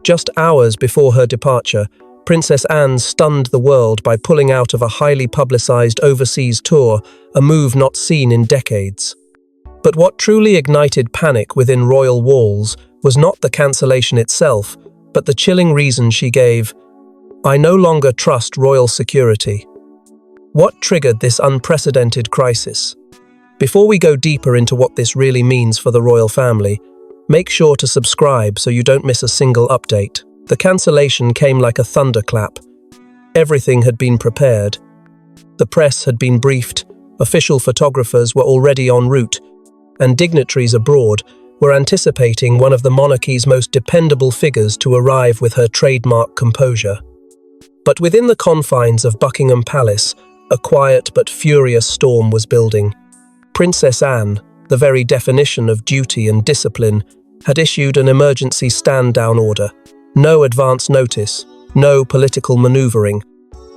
Just hours before her departure, Princess Anne stunned the world by pulling out of a highly publicized overseas tour, a move not seen in decades. But what truly ignited panic within royal walls was not the cancellation itself, but the chilling reason she gave: "I no longer trust royal security." What triggered this unprecedented crisis? Before we go deeper into what this really means for the royal family, make sure to subscribe so you don't miss a single update. The cancellation came like a thunderclap. Everything had been prepared. The press had been briefed, official photographers were already en route, and dignitaries abroad were anticipating one of the monarchy's most dependable figures to arrive with her trademark composure. But within the confines of Buckingham Palace, a quiet but furious storm was building. Princess Anne, the very definition of duty and discipline, had issued an emergency stand-down order. No advance notice, no political maneuvering,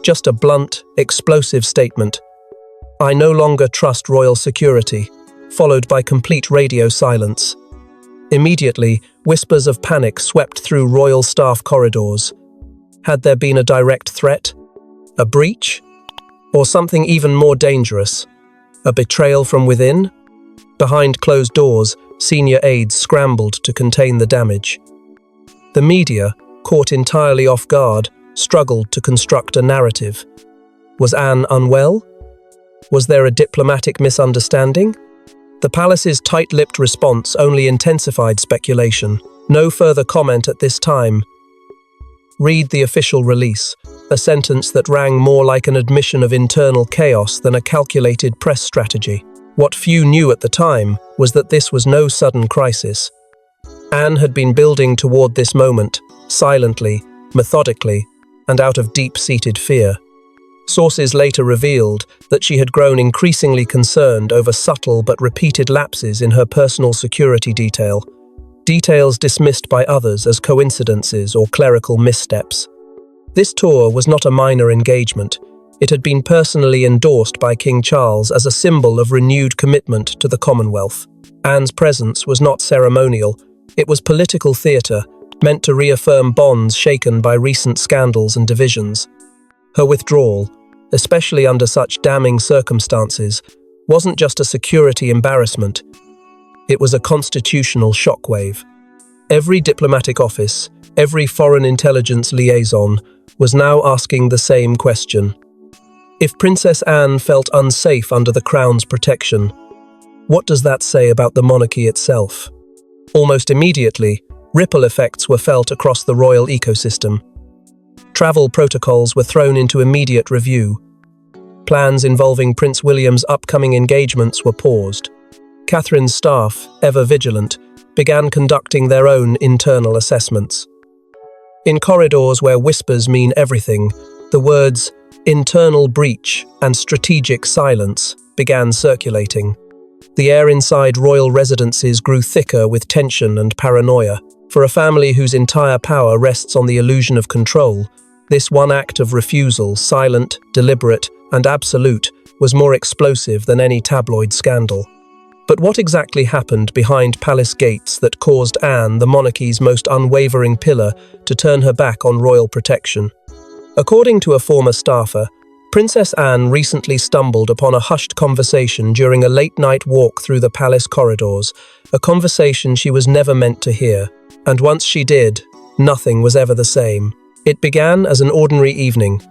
just a blunt, explosive statement. "I no longer trust royal security," followed by complete radio silence. Immediately, whispers of panic swept through royal staff corridors. Had there been a direct threat? A breach? Or something even more dangerous? A betrayal from within? Behind closed doors, senior aides scrambled to contain the damage. The media, caught entirely off guard, struggled to construct a narrative. Was Anne unwell? Was there a diplomatic misunderstanding? The palace's tight-lipped response only intensified speculation. No further comment at this time. Read the official release, a sentence that rang more like an admission of internal chaos than a calculated press strategy. What few knew at the time was that this was no sudden crisis. Anne had been building toward this moment, silently, methodically, and out of deep-seated fear. Sources later revealed that she had grown increasingly concerned over subtle but repeated lapses in her personal security details dismissed by others as coincidences or clerical missteps. This tour was not a minor engagement. It had been personally endorsed by King Charles as a symbol of renewed commitment to the Commonwealth. Anne's presence was not ceremonial. It was political theatre, meant to reaffirm bonds shaken by recent scandals and divisions. Her withdrawal, especially under such damning circumstances, wasn't just a security embarrassment. It was a constitutional shockwave. Every diplomatic office, every foreign intelligence liaison, was now asking the same question. If Princess Anne felt unsafe under the Crown's protection, what does that say about the monarchy itself? Almost immediately, ripple effects were felt across the royal ecosystem. Travel protocols were thrown into immediate review. Plans involving Prince William's upcoming engagements were paused. Catherine's staff, ever vigilant, began conducting their own internal assessments. In corridors where whispers mean everything, the words "internal breach" and "strategic silence" began circulating. The air inside royal residences grew thicker with tension and paranoia. For a family whose entire power rests on the illusion of control, this one act of refusal, silent, deliberate, and absolute, was more explosive than any tabloid scandal. But what exactly happened behind palace gates that caused Anne, the monarchy's most unwavering pillar, to turn her back on royal protection? According to a former staffer, Princess Anne recently stumbled upon a hushed conversation during a late-night walk through the palace corridors, a conversation she was never meant to hear. And once she did, nothing was ever the same. It began as an ordinary evening.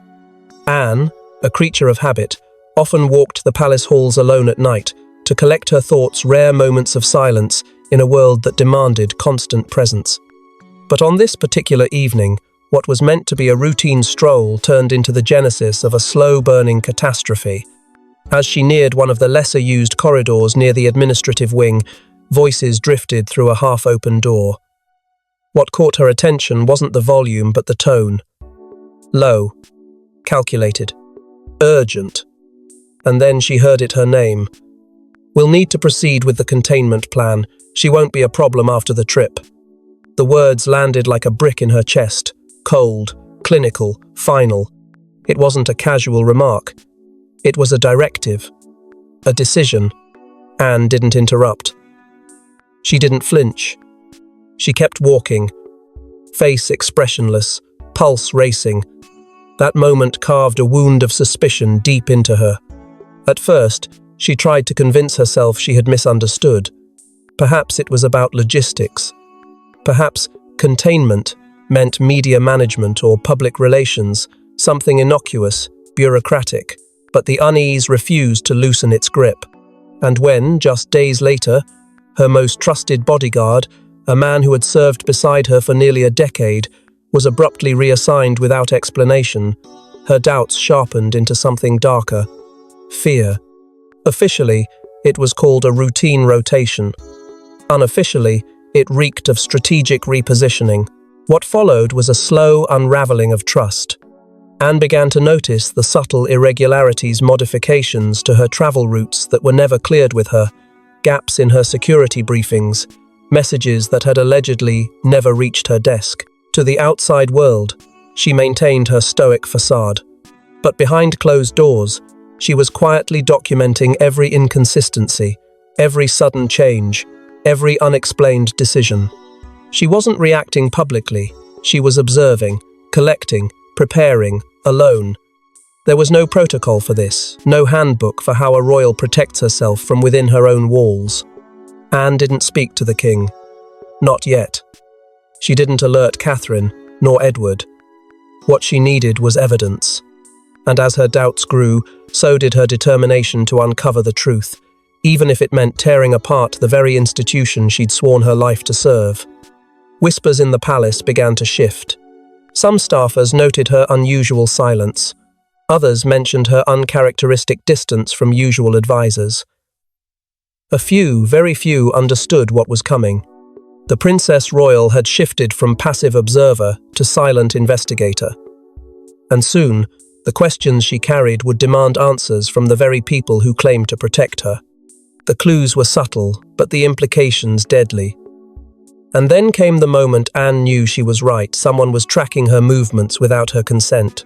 Anne, a creature of habit, often walked the palace halls alone at night to collect her thoughts, rare moments of silence in a world that demanded constant presence. But on this particular evening, what was meant to be a routine stroll turned into the genesis of a slow-burning catastrophe. As she neared one of the lesser-used corridors near the administrative wing, voices drifted through a half-open door. What caught her attention wasn't the volume but the tone. Low, calculated, urgent. And then she heard it, her name. "We'll need to proceed with the containment plan. She won't be a problem after the trip." The words landed like a brick in her chest, cold, clinical, final. It wasn't a casual remark. It was a directive, a decision. Anne didn't interrupt. She didn't flinch. She kept walking, face expressionless, pulse racing. That moment carved a wound of suspicion deep into her. At first, she tried to convince herself she had misunderstood. Perhaps it was about logistics. Perhaps containment meant media management or public relations, something innocuous, bureaucratic, but the unease refused to loosen its grip. And when, just days later, her most trusted bodyguard, a man who had served beside her for nearly a decade, was abruptly reassigned without explanation, her doubts sharpened into something darker: fear. Officially, it was called a routine rotation. Unofficially, it reeked of strategic repositioning. What followed was a slow unraveling of trust. Anne began to notice the subtle irregularities, modifications to her travel routes that were never cleared with her, gaps in her security briefings, messages that had allegedly never reached her desk. To the outside world, she maintained her stoic facade. But behind closed doors, she was quietly documenting every inconsistency, every sudden change, every unexplained decision. She wasn't reacting publicly. She was observing, collecting, preparing, alone. There was no protocol for this, no handbook for how a royal protects herself from within her own walls. Anne didn't speak to the king. Not yet. She didn't alert Catherine, nor Edward. What she needed was evidence. And as her doubts grew, so did her determination to uncover the truth, even if it meant tearing apart the very institution she'd sworn her life to serve. Whispers in the palace began to shift. Some staffers noted her unusual silence. Others mentioned her uncharacteristic distance from usual advisors. A few, very few, understood what was coming. The Princess Royal had shifted from passive observer to silent investigator. And soon, the questions she carried would demand answers from the very people who claimed to protect her. The clues were subtle, but the implications deadly. And then came the moment Anne knew she was right. Someone was tracking her movements without her consent.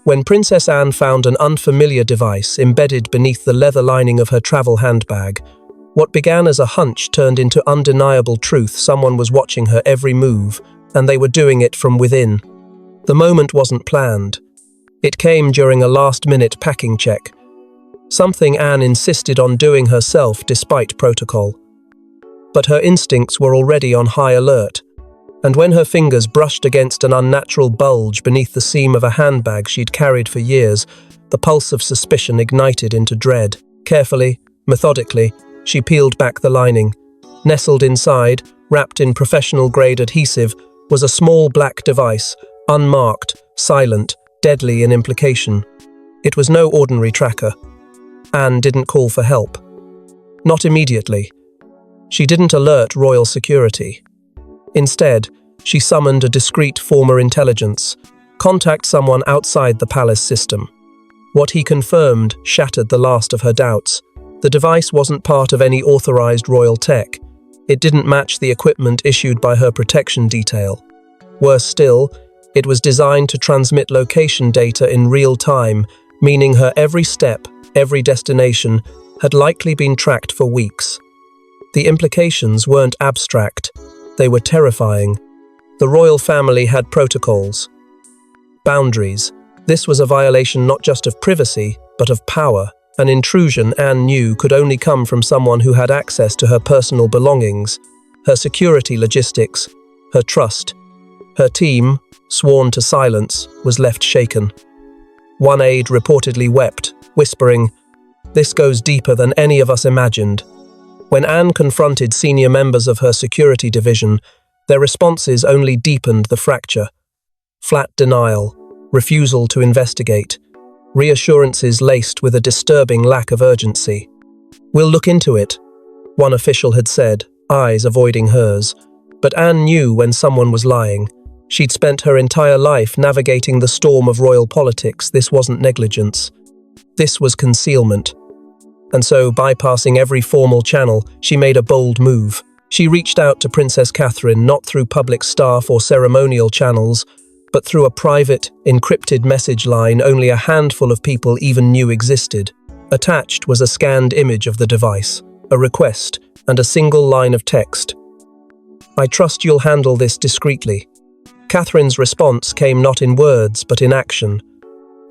When Princess Anne found an unfamiliar device embedded beneath the leather lining of her travel handbag, what began as a hunch turned into undeniable truth. Someone was watching her every move, and they were doing it from within. The moment wasn't planned. It came during a last-minute packing check, something Anne insisted on doing herself despite protocol. But her instincts were already on high alert, and when her fingers brushed against an unnatural bulge beneath the seam of a handbag she'd carried for years, the pulse of suspicion ignited into dread. Carefully, methodically, she peeled back the lining. Nestled inside, wrapped in professional-grade adhesive, was a small black device, unmarked, silent, deadly in implication. It was no ordinary tracker. Anne didn't call for help. Not immediately. She didn't alert royal security. Instead, she summoned a discreet former intelligence, contact someone outside the palace system. What he confirmed shattered the last of her doubts. The device wasn't part of any authorized royal tech. It didn't match the equipment issued by her protection detail. Worse still, it was designed to transmit location data in real time, meaning her every step, every destination, had likely been tracked for weeks. The implications weren't abstract, they were terrifying. The royal family had protocols, boundaries. This was a violation not just of privacy, but of power. An intrusion Anne knew could only come from someone who had access to her personal belongings, her security logistics, her trust. Her team, sworn to silence, was left shaken. One aide reportedly wept, whispering, "This goes deeper than any of us imagined." When Anne confronted senior members of her security division, their responses only deepened the fracture. Flat denial, refusal to investigate, reassurances laced with a disturbing lack of urgency. "We'll look into it," one official had said, eyes avoiding hers. But Anne knew when someone was lying. She'd spent her entire life navigating the storm of royal politics. This wasn't negligence. This was concealment. And so, bypassing every formal channel, she made a bold move. She reached out to Princess Catherine not through public staff or ceremonial channels, but through a private, encrypted message line only a handful of people even knew existed. Attached was a scanned image of the device, a request, and a single line of text. "I trust you'll handle this discreetly. Catherine's response came not in words, but in action.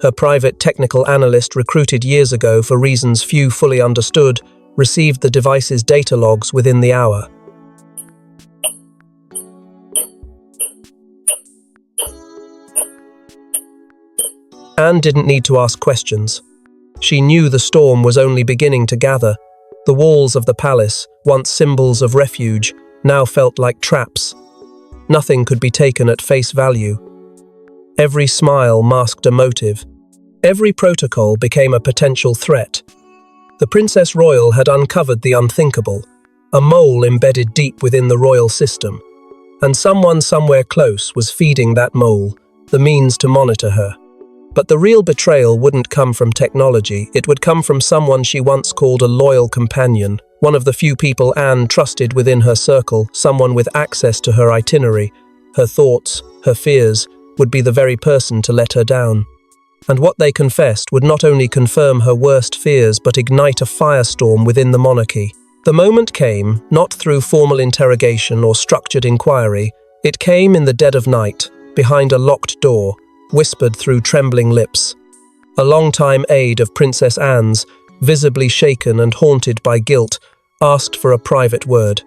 Her private technical analyst, recruited years ago for reasons few fully understood, received the device's data logs within the hour. Anne didn't need to ask questions. She knew the storm was only beginning to gather. The walls of the palace, once symbols of refuge, now felt like traps. Nothing could be taken at face value. Every smile masked a motive. Every protocol became a potential threat. The Princess Royal had uncovered the unthinkable, a mole embedded deep within the royal system. And someone somewhere close was feeding that mole, the means to monitor her. But the real betrayal wouldn't come from technology, it would come from someone she once called a loyal companion, one of the few people Anne trusted within her circle, someone with access to her itinerary. Her thoughts, her fears, would be the very person to let her down. And what they confessed would not only confirm her worst fears but ignite a firestorm within the monarchy. The moment came, not through formal interrogation or structured inquiry, it came in the dead of night, behind a locked door, whispered through trembling lips. A longtime aide of Princess Anne's, visibly shaken and haunted by guilt, asked for a private word.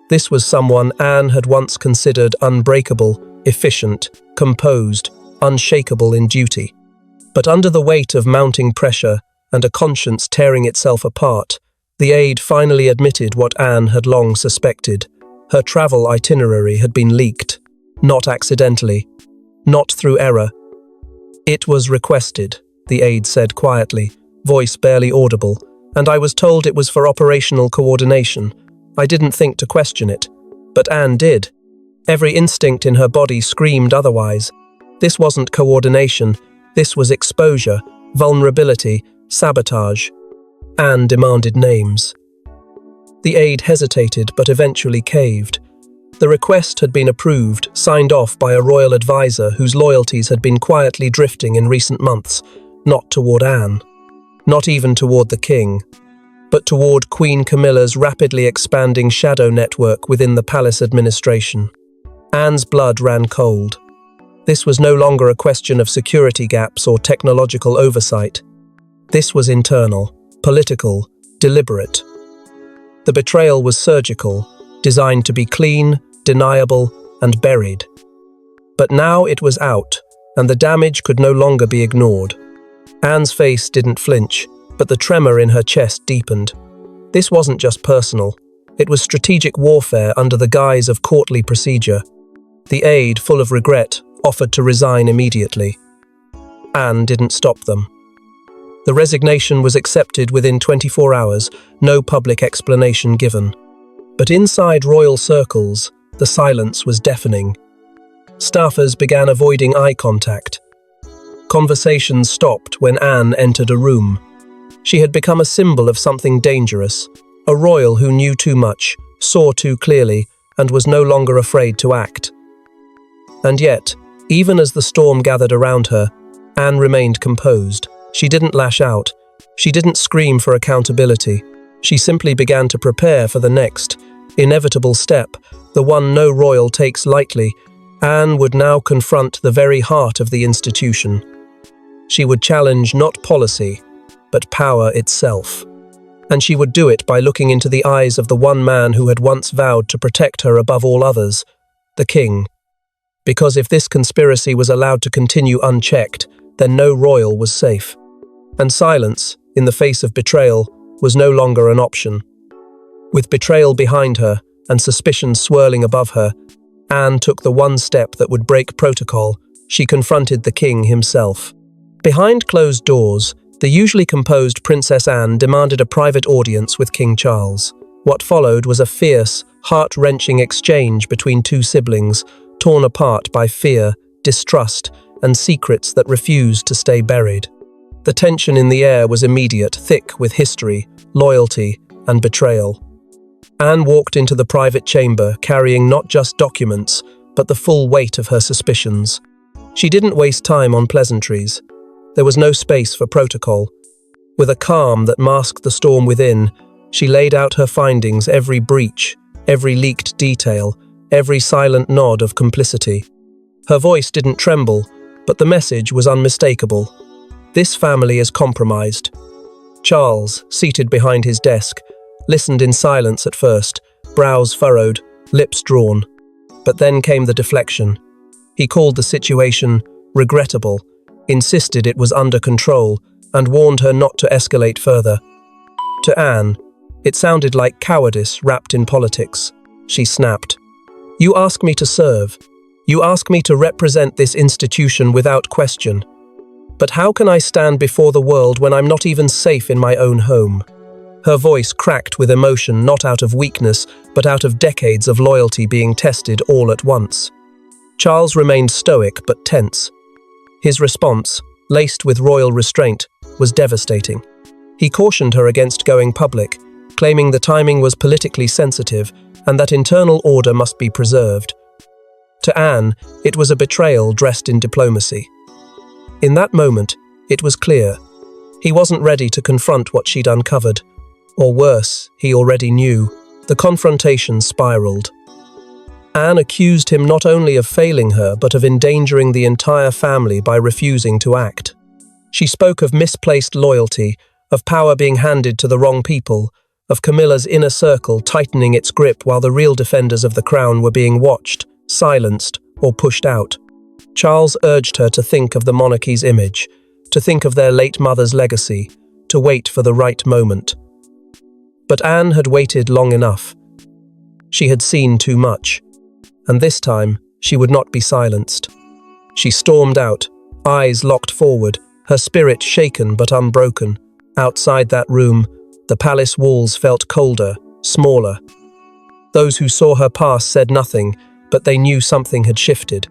This was someone Anne had once considered unbreakable, efficient, composed, unshakable in duty. But under the weight of mounting pressure and a conscience tearing itself apart, the aide finally admitted what Anne had long suspected. Her travel itinerary had been leaked, not accidentally, not through error. It was requested, the aide said quietly, voice barely audible, and I was told it was for operational coordination. I didn't think to question it, but Anne did. Every instinct in her body screamed otherwise. This wasn't coordination, this was exposure, vulnerability, sabotage. Anne demanded names. The aide hesitated but eventually caved. The request had been approved, signed off by a royal advisor whose loyalties had been quietly drifting in recent months, not toward Anne, not even toward the king, but toward Queen Camilla's rapidly expanding shadow network within the palace administration. Anne's blood ran cold. This was no longer a question of security gaps or technological oversight. This was internal, political, deliberate. The betrayal was surgical, designed to be clean, deniable, and buried. But now it was out, and the damage could no longer be ignored. Anne's face didn't flinch, but the tremor in her chest deepened. This wasn't just personal. It was strategic warfare under the guise of courtly procedure. The aide, full of regret, offered to resign immediately. Anne didn't stop them. The resignation was accepted within 24 hours, no public explanation given. But inside royal circles, the silence was deafening. Staffers began avoiding eye contact. Conversations stopped when Anne entered a room. She had become a symbol of something dangerous, a royal who knew too much, saw too clearly, and was no longer afraid to act. And yet, even as the storm gathered around her, Anne remained composed. She didn't lash out. She didn't scream for accountability. She simply began to prepare for the next, inevitable step, the one no royal takes lightly. Anne would now confront the very heart of the institution. She would challenge not policy, but power itself. And she would do it by looking into the eyes of the one man who had once vowed to protect her above all others, the king. Because if this conspiracy was allowed to continue unchecked, then no royal was safe. And silence, in the face of betrayal, was no longer an option. With betrayal behind her and suspicion swirling above her, Anne took the one step that would break protocol. She confronted the king himself. Behind closed doors, the usually composed Princess Anne demanded a private audience with King Charles. What followed was a fierce, heart-wrenching exchange between two siblings, torn apart by fear, distrust, and secrets that refused to stay buried. The tension in the air was immediate, thick with history, loyalty, and betrayal. Anne walked into the private chamber, carrying not just documents, but the full weight of her suspicions. She didn't waste time on pleasantries. There was no space for protocol. With a calm that masked the storm within, she laid out her findings, every breach, every leaked detail, every silent nod of complicity. Her voice didn't tremble, but the message was unmistakable. This family is compromised. Charles, seated behind his desk, listened in silence at first, brows furrowed, lips drawn. But then came the deflection. He called the situation regrettable, insisted it was under control, and warned her not to escalate further. To Anne, it sounded like cowardice wrapped in politics. She snapped. "You ask me to serve. You ask me to represent this institution without question. But how can I stand before the world when I'm not even safe in my own home?" Her voice cracked with emotion, not out of weakness, but out of decades of loyalty being tested all at once. Charles remained stoic but tense. His response, laced with royal restraint, was devastating. He cautioned her against going public, claiming the timing was politically sensitive and that internal order must be preserved. To Anne, it was a betrayal dressed in diplomacy. In that moment, it was clear. He wasn't ready to confront what she'd uncovered. Or worse, he already knew. The confrontation spiraled. Anne accused him not only of failing her, but of endangering the entire family by refusing to act. She spoke of misplaced loyalty, of power being handed to the wrong people, of Camilla's inner circle tightening its grip while the real defenders of the crown were being watched, silenced, or pushed out. Charles urged her to think of the monarchy's image, to think of their late mother's legacy, to wait for the right moment. But Anne had waited long enough. She had seen too much, and this time she would not be silenced. She stormed out, eyes locked forward, her spirit shaken but unbroken. Outside that room, the palace walls felt colder, smaller. Those who saw her pass said nothing, but they knew something had shifted.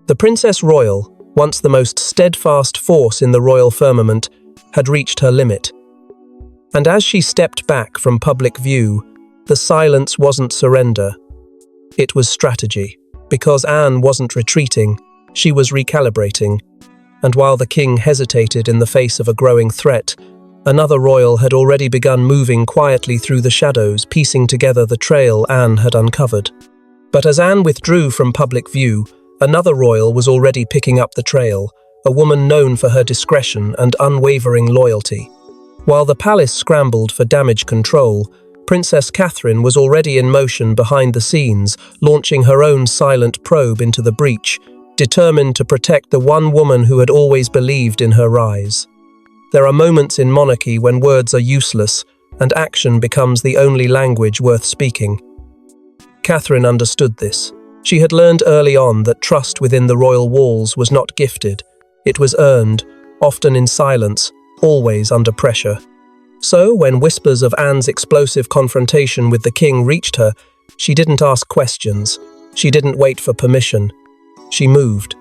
The Princess Royal, once the most steadfast force in the royal firmament, had reached her limit. And as she stepped back from public view, the silence wasn't surrender. It was strategy. Because Anne wasn't retreating, she was recalibrating. And while the king hesitated in the face of a growing threat, another royal had already begun moving quietly through the shadows, piecing together the trail Anne had uncovered. But as Anne withdrew from public view, another royal was already picking up the trail, a woman known for her discretion and unwavering loyalty. While the palace scrambled for damage control, Princess Catherine was already in motion behind the scenes, launching her own silent probe into the breach, determined to protect the one woman who had always believed in her rise. There are moments in monarchy when words are useless and action becomes the only language worth speaking. Catherine understood this. She had learned early on that trust within the royal walls was not gifted. It was earned, often in silence, always under pressure. So, when whispers of Anne's explosive confrontation with the king reached her, she didn't ask questions. She didn't wait for permission. She moved.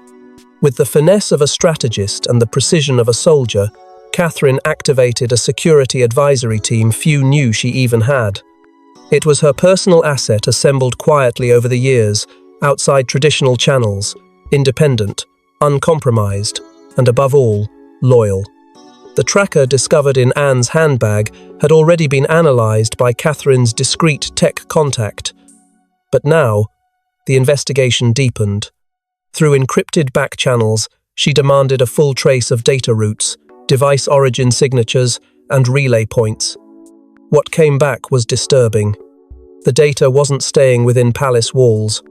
With the finesse of a strategist and the precision of a soldier, Catherine activated a security advisory team few knew she even had. It was her personal asset assembled quietly over the years, outside traditional channels, independent, uncompromised, and above all, loyal. The tracker discovered in Anne's handbag had already been analysed by Catherine's discreet tech contact. But now, the investigation deepened. Through encrypted back channels, she demanded a full trace of data routes, device origin signatures, and relay points. What came back was disturbing. The data wasn't staying within palace walls.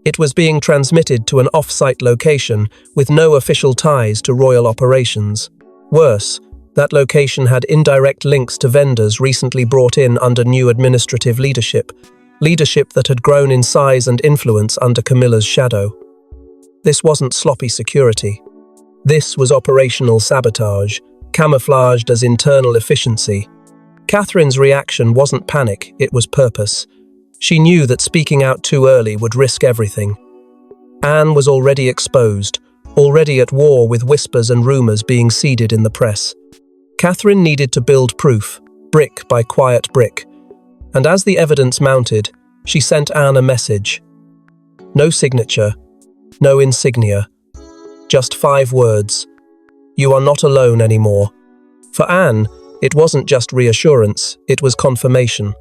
It was being transmitted to an off-site location with no official ties to royal operations. Worse, that location had indirect links to vendors recently brought in under new administrative leadership that had grown in size and influence under Camilla's shadow. This wasn't sloppy security. This was operational sabotage, camouflaged as internal efficiency. Catherine's reaction wasn't panic, it was purpose. She knew that speaking out too early would risk everything. Anne was already exposed, already at war with whispers and rumours being seeded in the press. Catherine needed to build proof, brick by quiet brick. And as the evidence mounted, she sent Anne a message. No signature, no insignia. Just 5 words. You are not alone anymore. For Anne, it wasn't just reassurance, it was confirmation.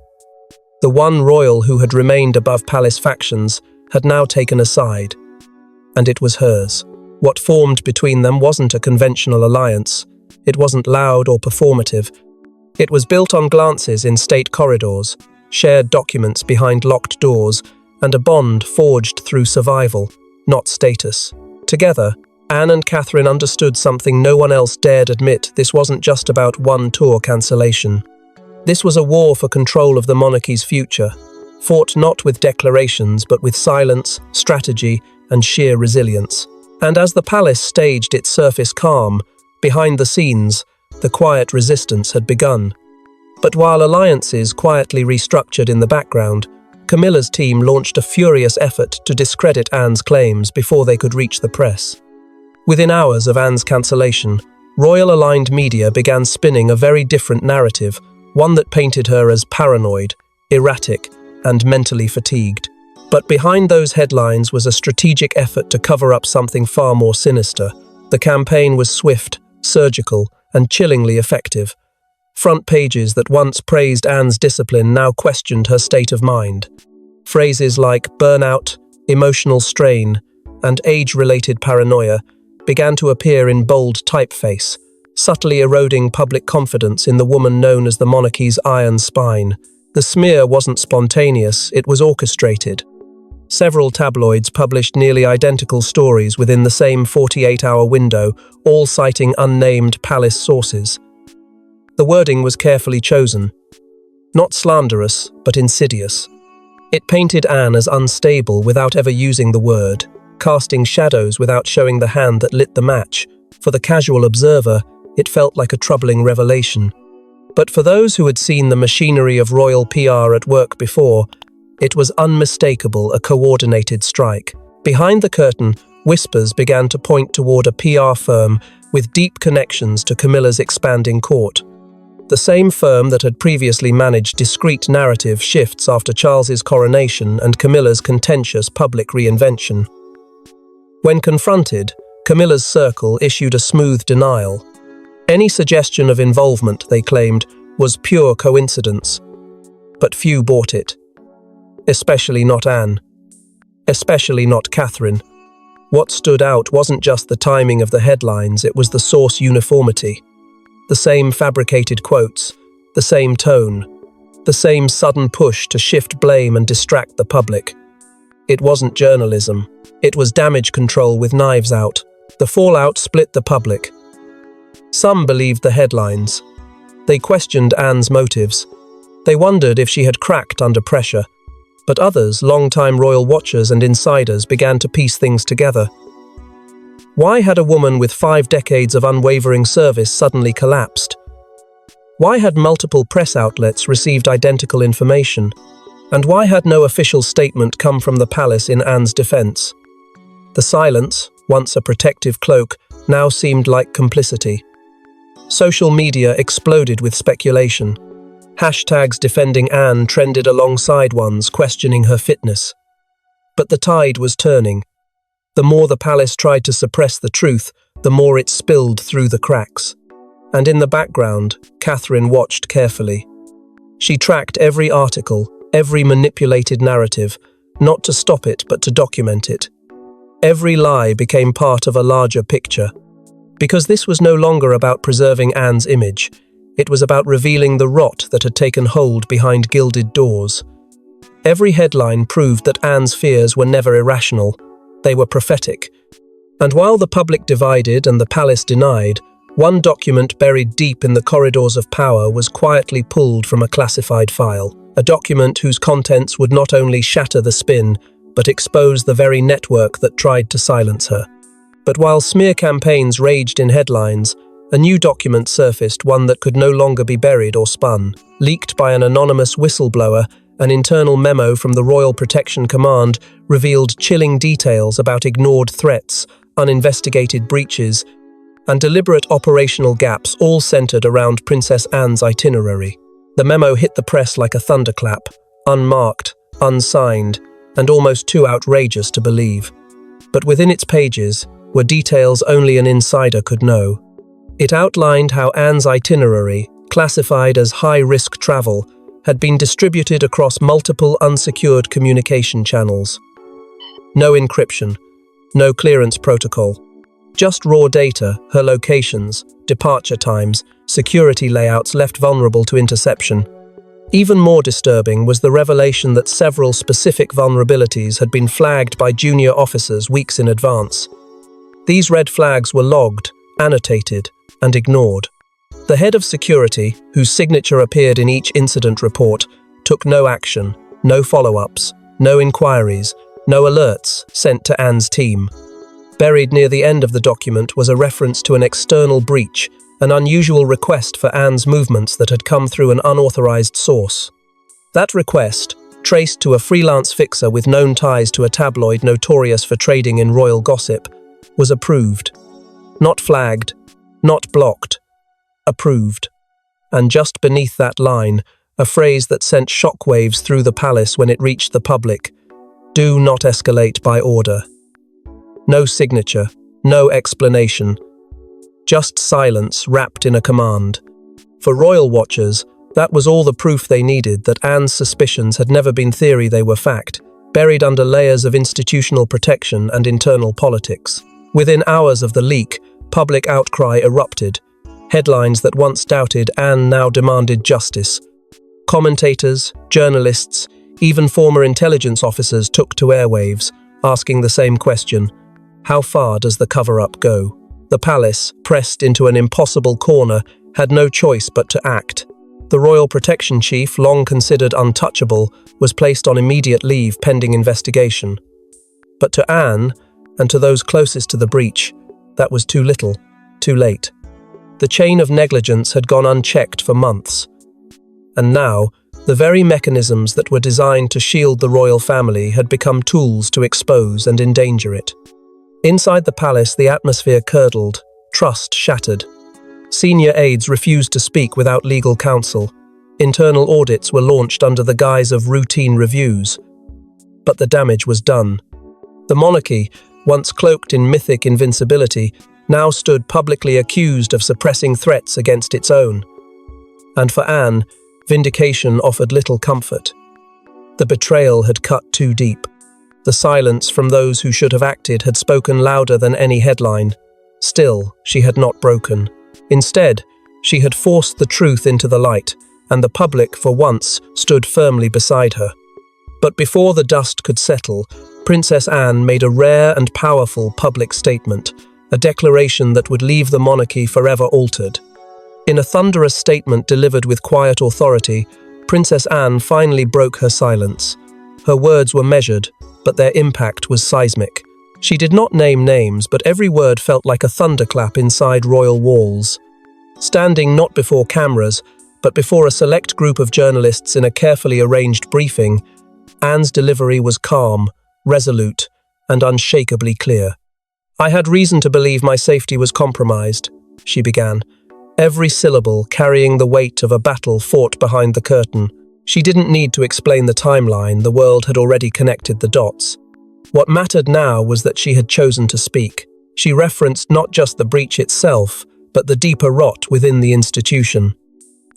The one royal who had remained above palace factions had now taken a side. and it was hers. What formed between them wasn't a conventional alliance. It wasn't loud or performative. It was built on glances in state corridors, shared documents behind locked doors, and a bond forged through survival, not status. Together, Anne and Catherine understood something no one else dared admit. This wasn't just about one tour cancellation. This was a war for control of the monarchy's future, fought not with declarations but with silence, strategy, and sheer resilience. And as the palace staged its surface calm, behind the scenes, the quiet resistance had begun. But while alliances quietly restructured in the background, Camilla's team launched a furious effort to discredit Anne's claims before they could reach the press. Within hours of Anne's cancellation, royal-aligned media began spinning a very different narrative, one that painted her as paranoid, erratic, and mentally fatigued. But behind those headlines was a strategic effort to cover up something far more sinister. The campaign was swift, surgical, and chillingly effective. Front pages that once praised Anne's discipline now questioned her state of mind. Phrases like burnout, emotional strain, and age-related paranoia began to appear in bold typeface, subtly eroding public confidence in the woman known as the monarchy's iron spine. The smear wasn't spontaneous, it was orchestrated. Several tabloids published nearly identical stories within the same 48-hour window, all citing unnamed palace sources. The wording was carefully chosen. Not slanderous, but insidious. It painted Anne as unstable without ever using the word, casting shadows without showing the hand that lit the match. For the casual observer, it felt like a troubling revelation. But for those who had seen the machinery of royal PR at work before, it was unmistakable, a coordinated strike. Behind the curtain, whispers began to point toward a PR firm with deep connections to Camilla's expanding court. The same firm that had previously managed discreet narrative shifts after Charles's coronation and Camilla's contentious public reinvention. When confronted, Camilla's circle issued a smooth denial. Any suggestion of involvement, they claimed, was pure coincidence. But few bought it. Especially not Anne. Especially not Catherine. What stood out wasn't just the timing of the headlines, it was the source uniformity. The same fabricated quotes, the same tone, the same sudden push to shift blame and distract the public. It wasn't journalism. It was damage control with knives out. The fallout split the public. Some believed the headlines. They questioned Anne's motives. They wondered if she had cracked under pressure. But others, long-time royal watchers and insiders, began to piece things together. Why had a woman with 5 decades of unwavering service suddenly collapsed? Why had multiple press outlets received identical information? And why had no official statement come from the palace in Anne's defense? The silence, once a protective cloak, now seemed like complicity. Social media exploded with speculation. Hashtags defending Anne trended alongside ones questioning her fitness. But the tide was turning. The more the palace tried to suppress the truth, the more it spilled through the cracks. And in the background, Catherine watched carefully. She tracked every article, every manipulated narrative, not to stop it but to document it. Every lie became part of a larger picture. Because this was no longer about preserving Anne's image, it was about revealing the rot that had taken hold behind gilded doors. Every headline proved that Anne's fears were never irrational, they were prophetic. And while the public divided and the palace denied, one document buried deep in the corridors of power was quietly pulled from a classified file, a document whose contents would not only shatter the spin, but expose the very network that tried to silence her. But while smear campaigns raged in headlines, a new document surfaced, one that could no longer be buried or spun. Leaked by an anonymous whistleblower, an internal memo from the Royal Protection Command revealed chilling details about ignored threats, uninvestigated breaches, and deliberate operational gaps, all centered around Princess Anne's itinerary. The memo hit the press like a thunderclap, unmarked, unsigned, and almost too outrageous to believe. But within its pages were details only an insider could know. It outlined how Anne's itinerary, classified as high-risk travel, had been distributed across multiple unsecured communication channels. No encryption, No clearance protocol. Just raw data, her locations, departure times, security layouts left vulnerable to interception. Even more disturbing was the revelation that several specific vulnerabilities had been flagged by junior officers weeks in advance. These red flags were logged, annotated, and ignored. The head of security, whose signature appeared in each incident report, took no action, no follow-ups, no inquiries, no alerts sent to Anne's team. Buried near the end of the document was a reference to an external breach, an unusual request for Anne's movements that had come through an unauthorized source. That request, traced to a freelance fixer with known ties to a tabloid notorious for trading in royal gossip, was approved. Not flagged, not blocked. Approved. And just beneath that line, a phrase that sent shockwaves through the palace when it reached the public: "Do not escalate by order." No signature, no explanation. Just silence wrapped in a command. For royal watchers, that was all the proof they needed that Anne's suspicions had never been theory, they were fact, buried under layers of institutional protection and internal politics. Within hours of the leak, public outcry erupted. Headlines that once doubted Anne now demanded justice. Commentators, journalists, even former intelligence officers took to airwaves, asking the same question: how far does the cover-up go? The palace, pressed into an impossible corner, had no choice but to act. The royal protection chief, long considered untouchable, was placed on immediate leave pending investigation. But to Anne, and to those closest to the breach, that was too little, too late. The chain of negligence had gone unchecked for months. And now, the very mechanisms that were designed to shield the royal family had become tools to expose and endanger it. Inside the palace, the atmosphere curdled, trust shattered. Senior aides refused to speak without legal counsel. Internal audits were launched under the guise of routine reviews. But the damage was done. The monarchy, once cloaked in mythic invincibility, now stood publicly accused of suppressing threats against its own. And for Anne, Vindication offered little comfort. The betrayal had cut too deep. The silence from those who should have acted had spoken louder than any headline. Still, she had not broken. Instead, she had forced the truth into the light, and the public, for once, stood firmly beside her. But before the dust could settle, Princess Anne made a rare and powerful public statement, a declaration that would leave the monarchy forever altered. In a thunderous statement delivered with quiet authority, Princess Anne finally broke her silence. Her words were measured, but their impact was seismic. She did not name names, but every word felt like a thunderclap inside royal walls. Standing not before cameras, but before a select group of journalists in a carefully arranged briefing, Anne's delivery was calm, resolute, and unshakably clear. "I had reason to believe my safety was compromised," she began, every syllable carrying the weight of a battle fought behind the curtain. She didn't need to explain the timeline, the world had already connected the dots. What mattered now was that she had chosen to speak. She referenced not just the breach itself, but the deeper rot within the institution.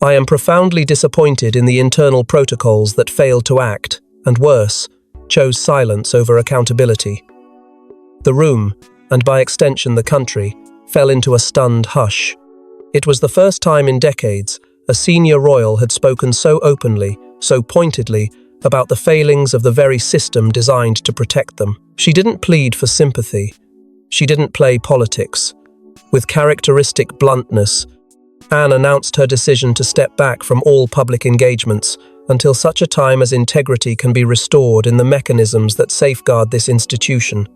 "I am profoundly disappointed in the internal protocols that failed to act, and worse, chose silence over accountability." The room, and by extension the country, fell into a stunned hush. It was the first time in decades a senior royal had spoken so openly, so pointedly, about the failings of the very system designed to protect them. She didn't plead for sympathy. She didn't play politics. With characteristic bluntness, Anne announced her decision to step back from all public engagements until such a time as integrity can be restored in the mechanisms that safeguard this institution.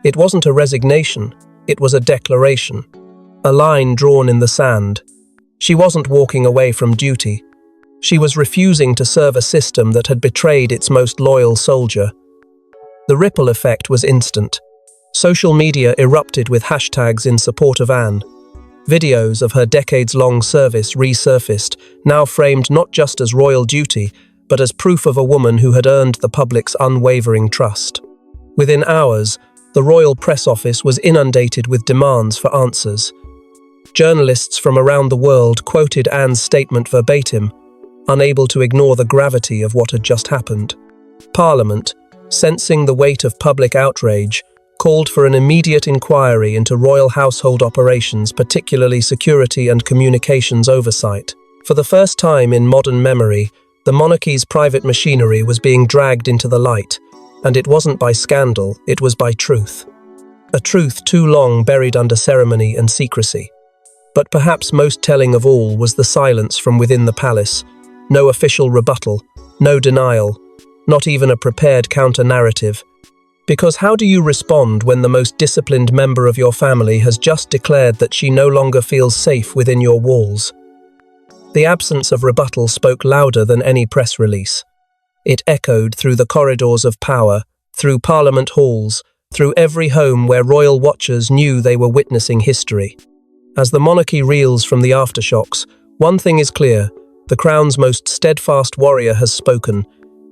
It wasn't a resignation, it was a declaration. A line drawn in the sand. She wasn't walking away from duty. She was refusing to serve a system that had betrayed its most loyal soldier. The ripple effect was instant. Social media erupted with hashtags in support of Anne. Videos of her decades-long service resurfaced, now framed not just as royal duty, but as proof of a woman who had earned the public's unwavering trust. Within hours, the royal press office was inundated with demands for answers. Journalists from around the world quoted Anne's statement verbatim, unable to ignore the gravity of what had just happened. Parliament, sensing the weight of public outrage, called for an immediate inquiry into royal household operations, particularly security and communications oversight. For the first time in modern memory, the monarchy's private machinery was being dragged into the light, and it wasn't by scandal, it was by truth. A truth too long buried under ceremony and secrecy. But perhaps most telling of all was the silence from within the palace. No official rebuttal, no denial, not even a prepared counter-narrative. Because how do you respond when the most disciplined member of your family has just declared that she no longer feels safe within your walls? The absence of rebuttal spoke louder than any press release. It echoed through the corridors of power, through parliament halls, through every home where royal watchers knew they were witnessing history. As the monarchy reels from the aftershocks, one thing is clear: the crown's most steadfast warrior has spoken,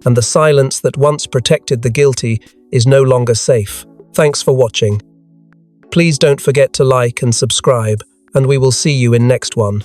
and the silence that once protected the guilty is no longer safe. Thanks for watching. Please don't forget to like and subscribe, and we will see you in next one.